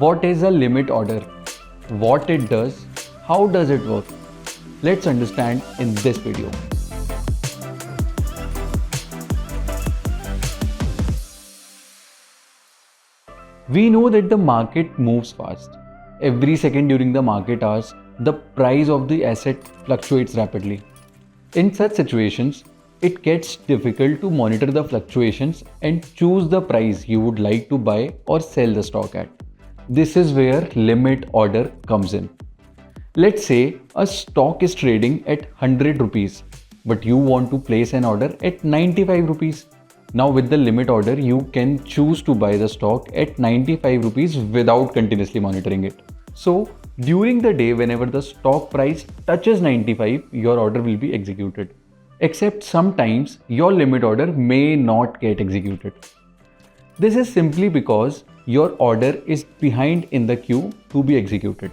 What is a limit order? What it does? How does it work? Let's understand in this video. We know that the market moves fast. Every second during the market hours, the price of the asset fluctuates rapidly. In such situations, it gets difficult to monitor the fluctuations and choose the price you would like to buy or sell the stock at. This is where limit order comes in. Let's say a stock is trading at 100 rupees, but you want to place an order at 95 rupees. Now with the limit order, you can choose to buy the stock at 95 rupees without continuously monitoring it. So during the day, whenever the stock price touches 95, your order will be executed. Except sometimes your limit order may not get executed. This is simply because your order is behind in the queue to be executed.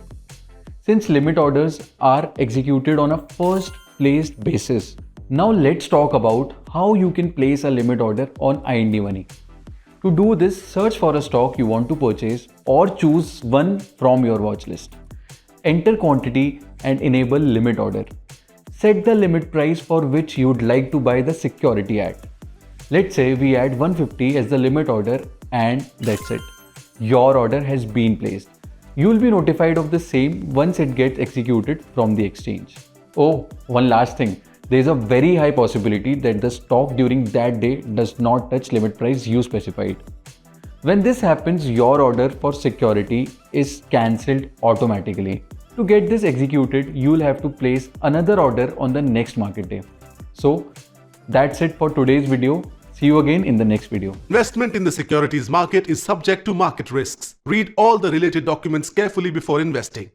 Since limit orders are executed on a first placed basis, now let's talk about how you can place a limit order on INDmoney. To do this, search for a stock you want to purchase or choose one from your watch list. Enter quantity and enable limit order. Set the limit price for which you would like to buy the security at. Let's say we add 150 as the limit order and that's it. Your order has been placed. You will be notified of the same once it gets executed from the exchange. Oh, one last thing. There is a very high possibility that the stock during that day does not touch limit price you specified. When this happens, your order for security is cancelled automatically. To get this executed, you will have to place another order on the next market day. So that's it for today's video. See you again in the next video. Investment in the securities market is subject to market risks. Read all the related documents carefully before investing.